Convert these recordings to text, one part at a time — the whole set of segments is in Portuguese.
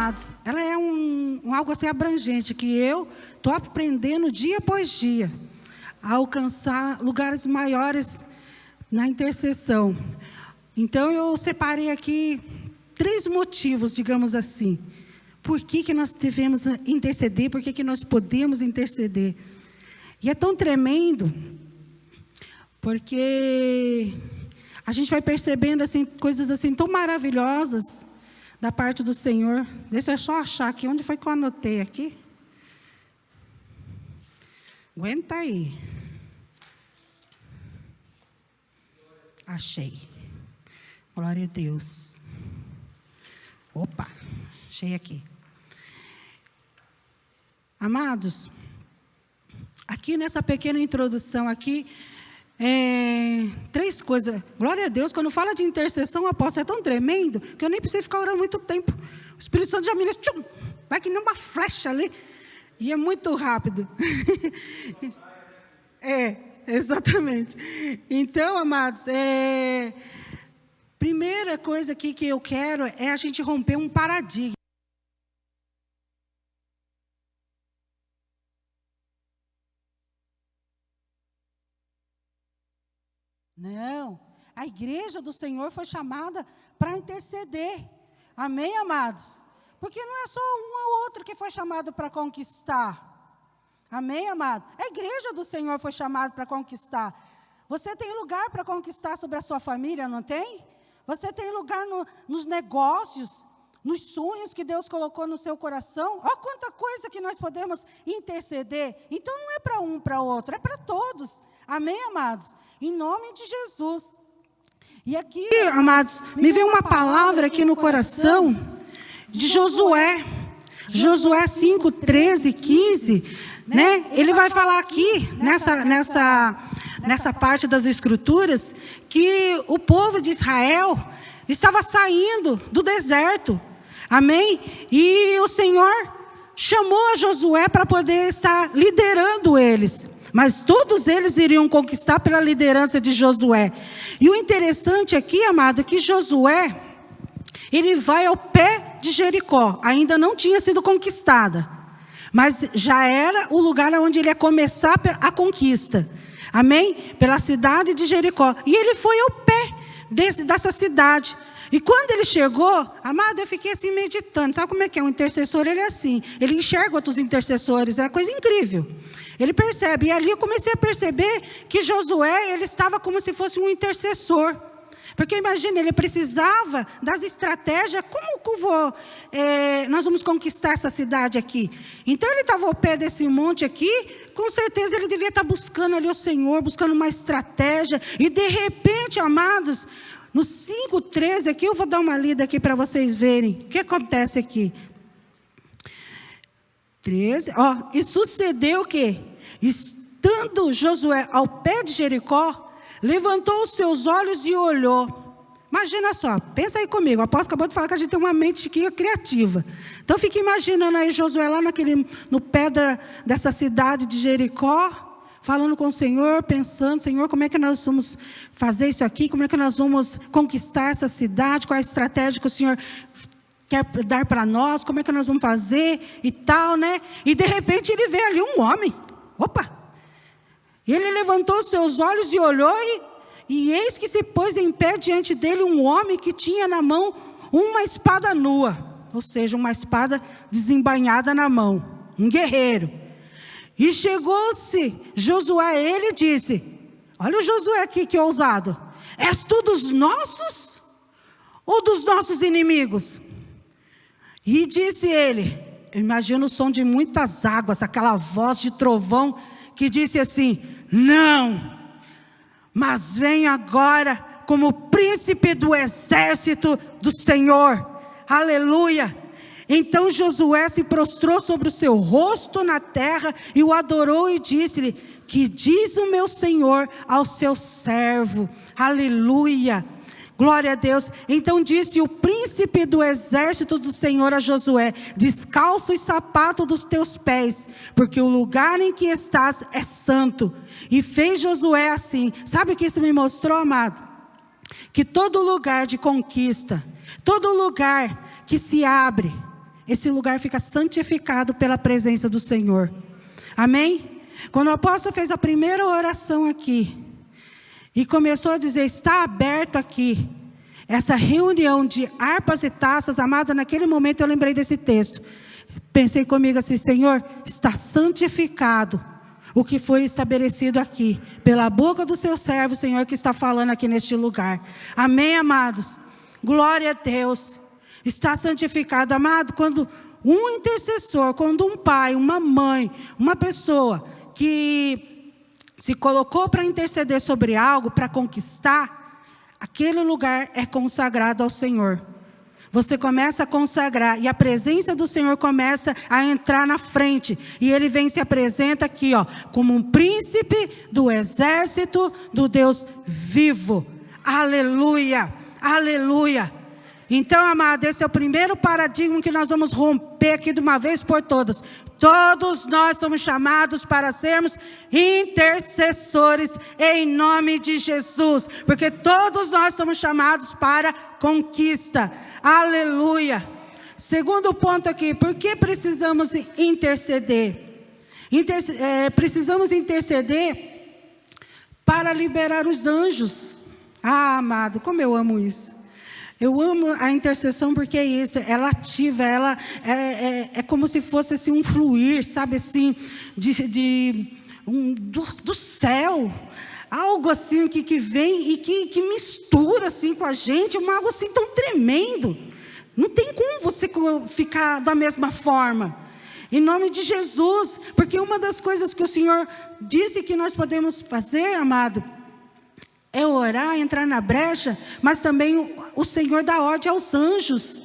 amados, ela é algo assim abrangente, que eu estou aprendendo dia após dia a alcançar lugares maiores na intercessão. Então, eu separei aqui 3 motivos, digamos assim. Por que nós devemos interceder? Por que nós podemos interceder? E é tão tremendo, porque a gente vai percebendo assim, coisas assim tão maravilhosas da parte do Senhor. Deixa eu só achar aqui, onde foi que eu anotei aqui? Aguenta aí. Achei. Glória a Deus. Opa, achei aqui. Amados, aqui nessa pequena introdução aqui, 3 coisas. Glória a Deus, quando fala de intercessão, apóstolo, é tão tremendo, que eu nem preciso ficar orando muito tempo. O Espírito Santo já me diz, tchum, vai que nem uma flecha ali, e é muito rápido. Exatamente. Então, amados, primeira coisa aqui que eu quero é a gente romper um paradigma. Não, a igreja do Senhor foi chamada para interceder. Amém, amados? Porque não é só um ou outro que foi chamado para conquistar. Amém, amado? A igreja do Senhor foi chamada para conquistar. Você tem lugar para conquistar sobre a sua família, não tem? Você tem lugar nos negócios, nos sonhos que Deus colocou no seu coração. Olha quanta coisa que nós podemos interceder. Então não é para um, para outro, é para todos. Amém, amados? Em nome de Jesus. E aqui, amados, me veio uma palavra aqui no coração de Josué. Josué 5, 13, 15, né? Ele vai falar aqui, nessa parte das Escrituras, que o povo de Israel estava saindo do deserto. Amém? E o Senhor chamou a Josué para poder estar liderando eles. Mas todos eles iriam conquistar pela liderança de Josué. E o interessante aqui, amado, é que Josué, ele vai ao pé de Jericó. Ainda não tinha sido conquistada, mas já era o lugar onde ele ia começar a conquista. Amém? Pela cidade de Jericó. E ele foi ao pé dessa cidade. E quando ele chegou, amado, eu fiquei assim meditando. Sabe como é que é? Um intercessor, ele é assim. Ele enxerga outros intercessores. É uma coisa incrível. Ele percebe. E ali eu comecei a perceber que Josué, ele estava como se fosse um intercessor. Porque imagina, ele precisava das estratégias. Como que nós vamos conquistar essa cidade aqui? Então ele estava ao pé desse monte aqui. Com certeza ele devia estar buscando ali o Senhor, buscando uma estratégia. E de repente, amados, no 5:13 aqui, eu vou dar uma lida aqui para vocês verem o que acontece aqui. 13, e sucedeu o quê? Estando Josué ao pé de Jericó, levantou os seus olhos e olhou. Imagina só, pensa aí comigo. O apóstolo acabou de falar que a gente tem uma mente que é criativa. Então fica imaginando aí Josué lá no pé dessa cidade de Jericó, falando com o Senhor, pensando, Senhor, como é que nós vamos fazer isso aqui? Como é que nós vamos conquistar essa cidade? Qual é a estratégia que o Senhor quer dar para nós? Como é que nós vamos fazer? E tal, né? E de repente ele vê ali um homem. Opa! E ele levantou os seus olhos e olhou, e eis que se pôs em pé diante dele um homem que tinha na mão uma espada nua. Ou seja, uma espada desembainhada na mão. Um guerreiro. E chegou-se Josué a ele e disse, olha o Josué aqui, que ousado. És tu dos nossos ou dos nossos inimigos? E disse ele, eu imagino o som de muitas águas, aquela voz de trovão que disse assim, não, mas vem agora como príncipe do exército do Senhor. Aleluia. Então Josué se prostrou sobre o seu rosto na terra e o adorou e disse-lhe, que diz o meu Senhor ao seu servo. Aleluia. Glória a Deus. Então disse o príncipe do exército do Senhor a Josué, descalça os sapatos dos teus pés, porque o lugar em que estás é santo. E fez Josué assim. Sabe o que isso me mostrou, amado? Que todo lugar de conquista, todo lugar que se abre, esse lugar fica santificado pela presença do Senhor. Amém? Quando o apóstolo fez a primeira oração aqui, e começou a dizer, está aberto aqui, essa reunião de harpas e taças, amada, naquele momento eu lembrei desse texto. Pensei comigo assim, Senhor, está santificado o que foi estabelecido aqui, pela boca do seu servo, Senhor, que está falando aqui neste lugar. Amém, amados? Glória a Deus. Está santificado, amado, quando um intercessor, quando um pai, uma mãe, uma pessoa que se colocou para interceder sobre algo, para conquistar, aquele lugar é consagrado ao Senhor. Você começa a consagrar e a presença do Senhor começa a entrar na frente. E Ele vem e se apresenta aqui, ó, como um príncipe do exército do Deus vivo. Aleluia, aleluia. Então, amado, esse é o primeiro paradigma que nós vamos romper aqui de uma vez por todas. Todos nós somos chamados para sermos intercessores em nome de Jesus. Porque todos nós somos chamados para conquista. Aleluia. Segundo ponto aqui, por que precisamos interceder? Precisamos interceder para liberar os anjos. Ah, amado, como eu amo isso. Eu amo a intercessão porque é isso, ela ativa, ela é como se fosse assim, um fluir, sabe assim, do céu. Algo assim que vem e que mistura assim com a gente, algo assim tão tremendo. Não tem como você ficar da mesma forma. Em nome de Jesus, porque uma das coisas que o Senhor disse que nós podemos fazer, amado, é orar, entrar na brecha, mas também o Senhor dá ordem aos anjos.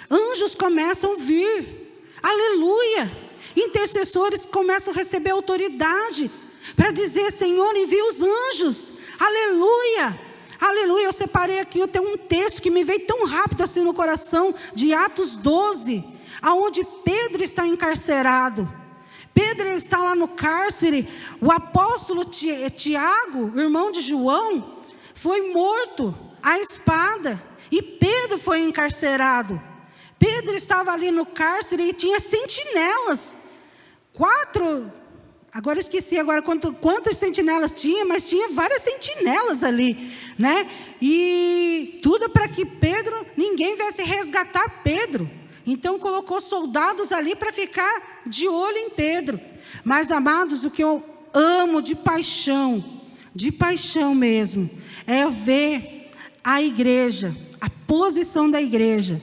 Anjos começam a vir. Aleluia. Intercessores começam a receber autoridade para dizer, Senhor, envia os anjos. Aleluia. Aleluia. Eu separei aqui, eu tenho um texto que me veio tão rápido assim no coração, de Atos 12, aonde Pedro está encarcerado. Pedro está lá no cárcere. O apóstolo Tiago, irmão de João, foi morto à espada. E Pedro foi encarcerado. Pedro estava ali no cárcere e tinha sentinelas. 4, agora eu esqueci quantas sentinelas tinha, mas tinha várias sentinelas ali, né? E tudo para que ninguém viesse resgatar Pedro. Então colocou soldados ali para ficar de olho em Pedro. Mas, amados, o que eu amo de paixão mesmo, é ver a igreja, a posição da igreja.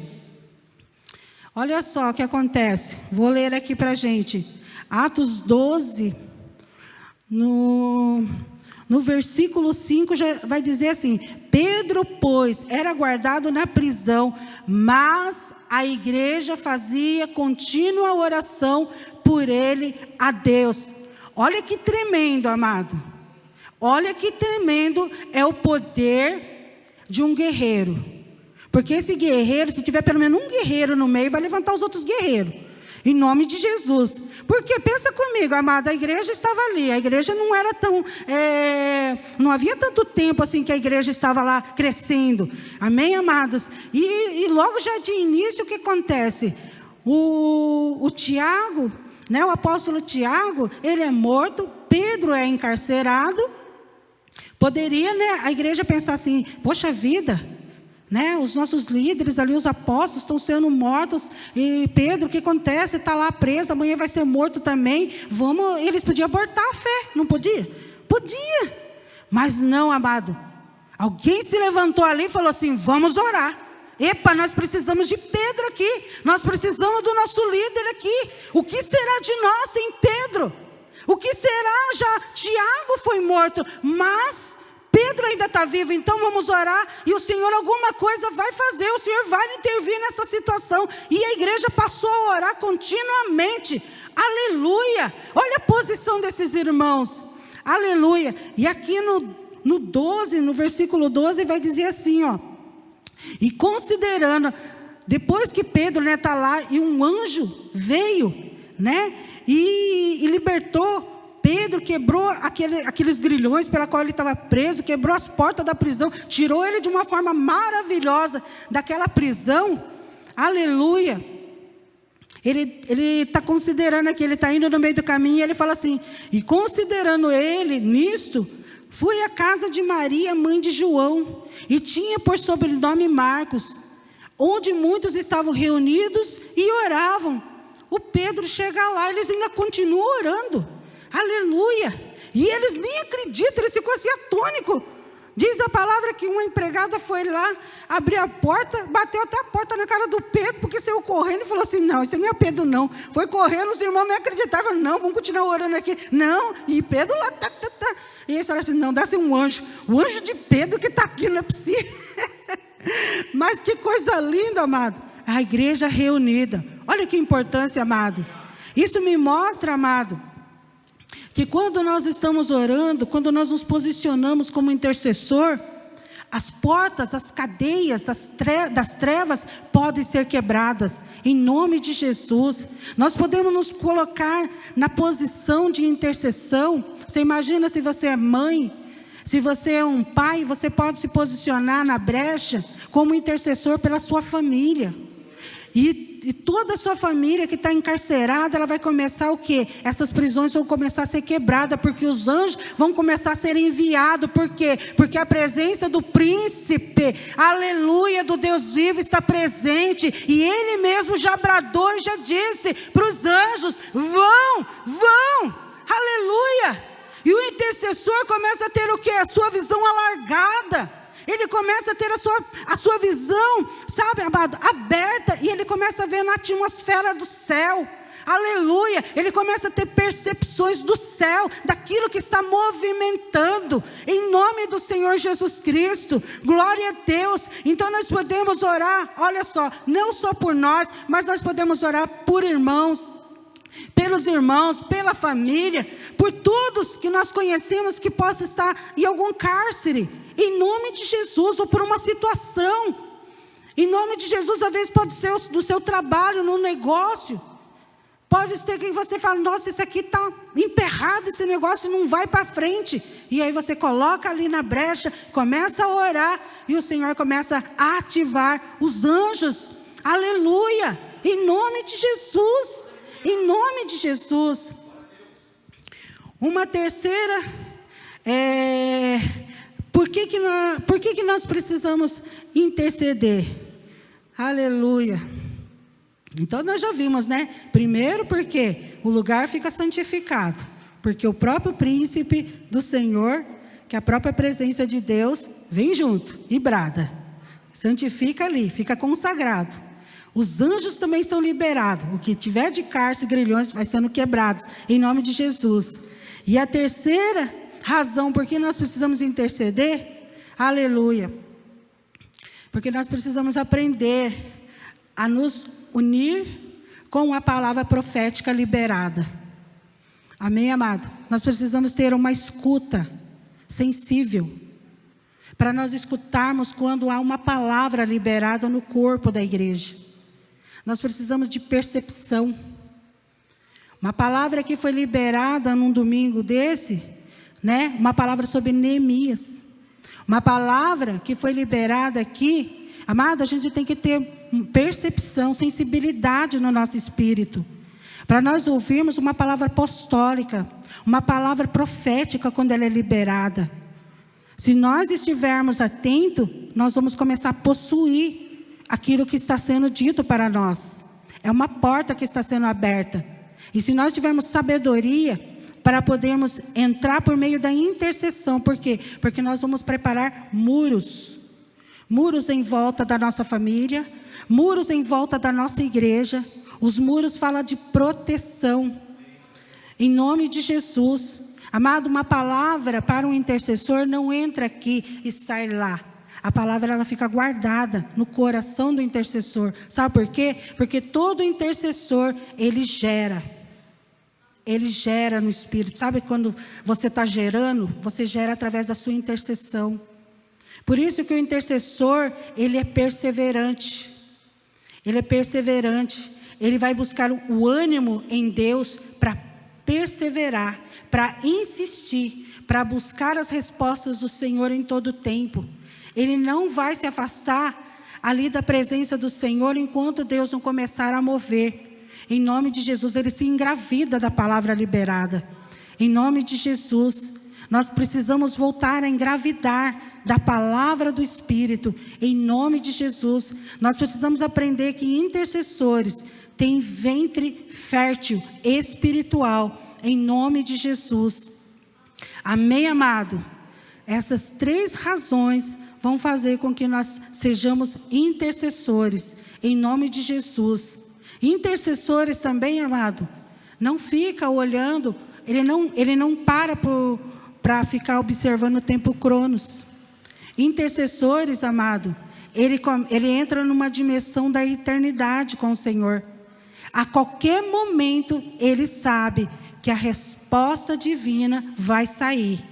Olha só o que acontece. Vou ler aqui para a gente. Atos 12, no versículo 5, já vai dizer assim: Pedro, pois, era guardado na prisão, mas a igreja fazia contínua oração por ele a Deus. Olha que tremendo, amado. Olha que tremendo é o poder de um guerreiro. Porque esse guerreiro, se tiver pelo menos um guerreiro no meio, vai levantar os outros guerreiros. Em nome de Jesus. Porque pensa comigo, amada, a igreja estava ali. A igreja não era tão... não havia tanto tempo assim que a igreja estava lá crescendo. Amém, amados? E logo já de início, o que acontece? O Tiago, né, o apóstolo Tiago, ele é morto. Pedro é encarcerado. Poderia, né, a igreja pensar assim, poxa vida, né, os nossos líderes ali, os apóstolos estão sendo mortos, e Pedro, o que acontece? Está lá preso, amanhã vai ser morto também. Eles podiam abortar a fé, não podia? Podia, mas não, amado. Alguém se levantou ali e falou assim, vamos orar. Epa, nós precisamos de Pedro aqui, nós precisamos do nosso líder aqui. O que será de nós sem Pedro? O que será? Já Tiago foi morto, mas Pedro ainda está vivo, então vamos orar, e o Senhor alguma coisa vai fazer, o Senhor vai intervir nessa situação. E a igreja passou a orar continuamente. Aleluia. Olha a posição desses irmãos. Aleluia. E aqui no 12, no versículo 12, vai dizer assim, ó: e considerando, depois que Pedro, né, está lá, e um anjo veio, né, e libertou Pedro, quebrou aqueles grilhões pela qual ele estava preso, quebrou as portas da prisão, tirou ele de uma forma maravilhosa daquela prisão. Aleluia. Ele está considerando aqui, ele está indo no meio do caminho, e ele fala assim: e considerando ele nisto, fui à casa de Maria, mãe de João, e tinha por sobrenome Marcos, onde muitos estavam reunidos e oravam. O Pedro chega lá, eles ainda continuam orando, aleluia, e eles nem acreditam, eles ficam assim atônicos. Diz a palavra que uma empregada foi lá, abriu a porta, bateu até a porta na cara do Pedro, porque saiu correndo e falou assim: não, esse não é Pedro não. Foi correndo, os irmãos não acreditavam, não, vamos continuar orando aqui. Não, e Pedro lá, E eles falaram assim: não, deve ser um anjo, o anjo de Pedro que está aqui, não é possível. Mas que coisa linda, amado, a igreja reunida. Olha que importância, amado. Isso me mostra, amado, que quando nós estamos orando, quando nós nos posicionamos como intercessor, as portas, as cadeias das trevas podem ser quebradas, em nome de Jesus. Nós podemos nos colocar na posição de intercessão. Você imagina, se você é mãe, se você é um pai, você pode se posicionar na brecha como intercessor pela sua família. E toda a sua família que está encarcerada, ela vai começar o quê? Essas prisões vão começar a ser quebradas, porque os anjos vão começar a ser enviados. Por quê? Porque a presença do príncipe, aleluia, do Deus vivo está presente. E ele mesmo já bradou e já disse para os anjos: vão, aleluia. E o intercessor começa a ter o quê? A sua visão alargada. Ele começa a ter a sua visão, sabe, amado, aberta. E ele começa a ver na atmosfera do céu. Aleluia. Ele começa a ter percepções do céu, daquilo que está movimentando. Em nome do Senhor Jesus Cristo. Glória a Deus. Então nós podemos orar, olha só, não só por nós, mas nós podemos orar por irmãos, pelos irmãos, pela família, por todos que nós conhecemos que possa estar em algum cárcere. Em nome de Jesus, ou por uma situação. Em nome de Jesus, às vezes pode ser do seu trabalho, no negócio. Pode ser que você fale: nossa, isso aqui está emperrado, esse negócio não vai para frente. E aí você coloca ali na brecha, começa a orar, e o Senhor começa a ativar os anjos. Aleluia! Em nome de Jesus. Em nome de Jesus. Uma terceira Por que nós precisamos interceder? Aleluia. Então nós já vimos, né? Primeiro, porque o lugar fica santificado, porque o próprio príncipe do Senhor, que a própria presença de Deus vem junto e brada, santifica ali, fica consagrado. Os anjos também são liberados. O que tiver de cárcere, grilhões, vai sendo quebrados, em nome de Jesus. E a terceira razão por que nós precisamos interceder, aleluia, porque nós precisamos aprender a nos unir com a palavra profética liberada. Amém, amado? Nós precisamos ter uma escuta sensível, para nós escutarmos quando há uma palavra liberada no corpo da igreja. Nós precisamos de percepção. Uma palavra que foi liberada num domingo desse, né? Uma palavra sobre Neemias. Uma palavra que foi liberada aqui, amado, a gente tem que ter percepção, sensibilidade no nosso espírito, para nós ouvirmos uma palavra apostólica, uma palavra profética quando ela é liberada. Se nós estivermos atentos, nós vamos começar a possuir aquilo que está sendo dito para nós. É uma porta que está sendo aberta. E se nós tivermos sabedoria para podermos entrar por meio da intercessão, por quê? Porque nós vamos preparar muros. Muros em volta da nossa família, muros em volta da nossa igreja. Os muros falam de proteção. Em nome de Jesus. Amado, uma palavra para um intercessor não entra aqui e sai lá. A palavra ela fica guardada no coração do intercessor. Sabe por quê? Porque todo intercessor, ele gera no Espírito. Sabe quando você está gerando? Você gera através da sua intercessão. Por isso que o intercessor, ele é perseverante. Ele é perseverante. Ele vai buscar o ânimo em Deus para perseverar, para insistir, para buscar as respostas do Senhor em todo o tempo. Ele não vai se afastar ali da presença do Senhor enquanto Deus não começar a mover. Em nome de Jesus, ele se engravida da palavra liberada. Em nome de Jesus, nós precisamos voltar a engravidar da palavra do Espírito. Em nome de Jesus, nós precisamos aprender que intercessores têm ventre fértil espiritual. Em nome de Jesus. Amém, amado? Essas 3 razões vão fazer com que nós sejamos intercessores. Em nome de Jesus. Intercessores também, amado, não fica olhando, ele não para ficar observando o tempo cronos. Intercessores, amado, ele entra numa dimensão da eternidade com o Senhor. A qualquer momento, ele sabe que a resposta divina vai sair.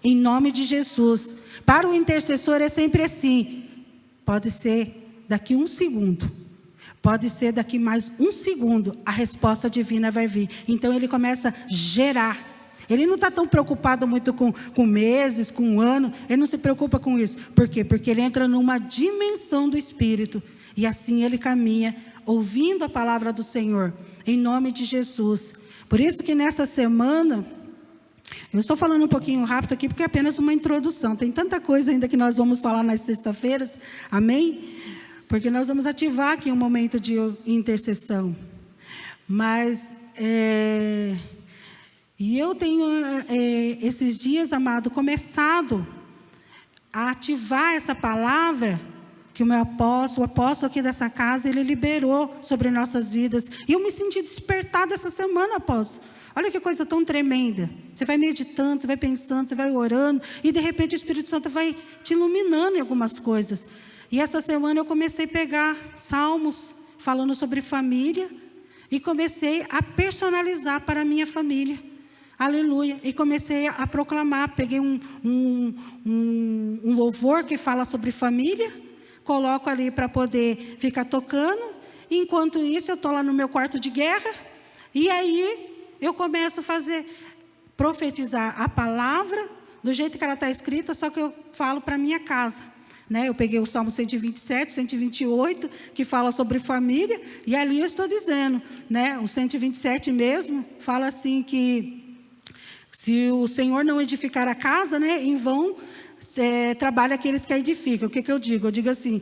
Em nome de Jesus. Para o intercessor é sempre assim. Pode ser daqui 1 segundo. Pode ser daqui mais 1 segundo, a resposta divina vai vir. Então ele começa a gerar. Ele não está tão preocupado muito com meses, com um ano. Ele não se preocupa com isso. Por quê? Porque ele entra numa dimensão do Espírito. E assim ele caminha, ouvindo a palavra do Senhor. Em nome de Jesus. Por isso que nessa semana, eu estou falando um pouquinho rápido aqui, porque é apenas uma introdução. Tem tanta coisa ainda que nós vamos falar nas sexta-feiras. Amém? Porque nós vamos ativar aqui um momento de intercessão. Mas, e eu tenho, esses dias, amado, começado a ativar essa palavra que o apóstolo aqui dessa casa, ele liberou sobre nossas vidas. E eu me senti despertada essa semana, apóstolo. Olha que coisa tão tremenda. Você vai meditando, você vai pensando, você vai orando, e de repente o Espírito Santo vai te iluminando em algumas coisas. E essa semana eu comecei a pegar salmos falando sobre família e comecei a personalizar para a minha família. Aleluia. E comecei a proclamar. Peguei um louvor que fala sobre família, coloco ali para poder ficar tocando. Enquanto isso, eu estou lá no meu quarto de guerra. E aí eu começo a profetizar a palavra do jeito que ela está escrita, só que eu falo para a minha casa. Eu peguei o Salmo 127, 128, que fala sobre família, e ali eu estou dizendo, o 127 mesmo, fala assim que se o Senhor não edificar a casa, em vão trabalha aqueles que a edificam. O que eu digo? Eu digo assim,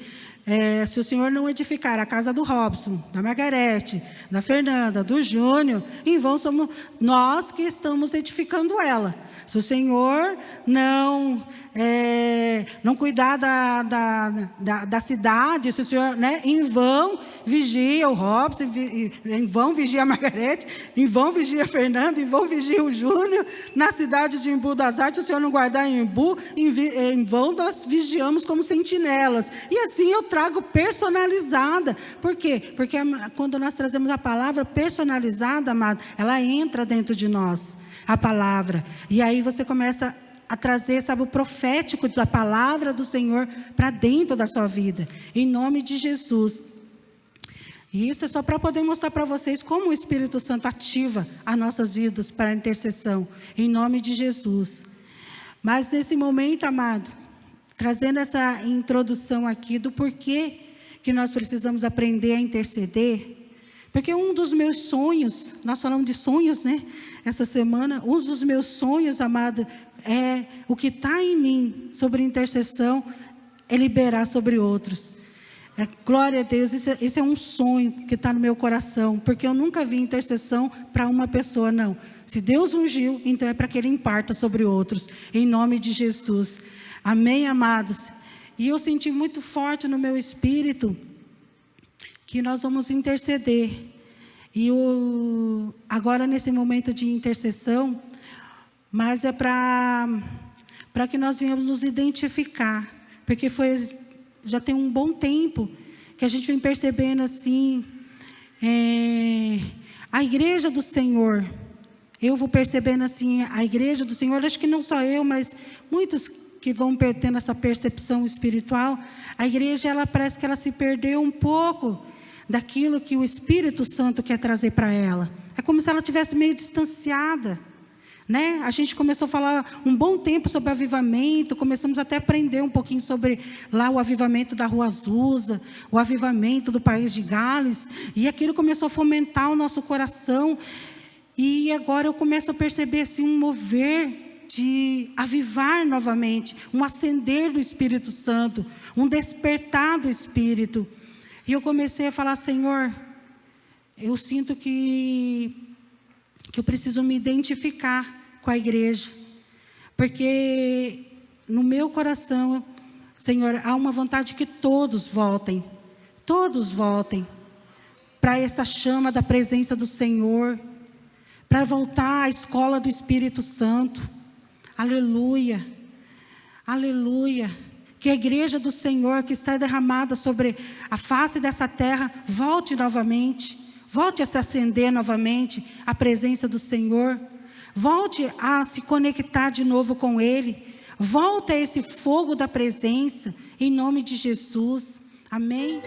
se o Senhor não edificar a casa do Robson, da Margarete, da Fernanda, do Júnior, em vão somos nós que estamos edificando ela. Se o Senhor não cuidar da cidade, se o Senhor, em vão vigia o Robson, em vão vigia a Margarete, em vão vigia a Fernanda, em vão vigia o Júnior, na cidade de Embu das Artes, se o Senhor não guardar em Embu, em vão nós vigiamos como sentinelas. E assim eu trago personalizada. Por quê? Porque quando nós trazemos a palavra personalizada, amado, ela entra dentro de nós. A palavra, e aí você começa a trazer, o profético da palavra do Senhor para dentro da sua vida, em nome de Jesus. E isso é só para poder mostrar para vocês como o Espírito Santo ativa as nossas vidas para a intercessão, em nome de Jesus. Mas nesse momento, amado, trazendo essa introdução aqui do porquê que nós precisamos aprender a interceder. Porque um dos meus sonhos, nós falamos de sonhos, essa semana, um dos meus sonhos, amado, é o que está em mim sobre intercessão, é liberar sobre outros. Glória a Deus, isso é um sonho que está no meu coração, porque eu nunca vi intercessão para uma pessoa, não. Se Deus ungiu, então é para que Ele imparta sobre outros, em nome de Jesus. Amém, amados? E eu senti muito forte no meu espírito que nós vamos interceder. E agora nesse momento de intercessão, mas é para que nós venhamos nos identificar, porque já tem um bom tempo que a gente vem percebendo assim, a igreja do Senhor, eu vou percebendo assim, a igreja do Senhor, acho que não só eu, mas muitos que vão tendo essa percepção espiritual, a igreja, ela parece que ela se perdeu um pouco daquilo que o Espírito Santo quer trazer para ela. É como se ela estivesse meio distanciada. né? A gente começou a falar um bom tempo sobre avivamento, começamos até a aprender um pouquinho sobre lá o avivamento da Rua Azusa, o avivamento do país de Gales, e aquilo começou a fomentar o nosso coração, e agora eu começo a perceber assim, um mover de avivar novamente, um acender do Espírito Santo, um despertar do Espírito, e eu comecei a falar: Senhor, eu sinto que eu preciso me identificar com a igreja, porque no meu coração, Senhor, há uma vontade que todos voltem para essa chama da presença do Senhor, para voltar à escola do Espírito Santo. Aleluia, aleluia. Que a igreja do Senhor que está derramada sobre a face dessa terra volte novamente, volte a se acender novamente à presença do Senhor. Volte a se conectar de novo com Ele. Volte a esse fogo da presença, em nome de Jesus. Amém.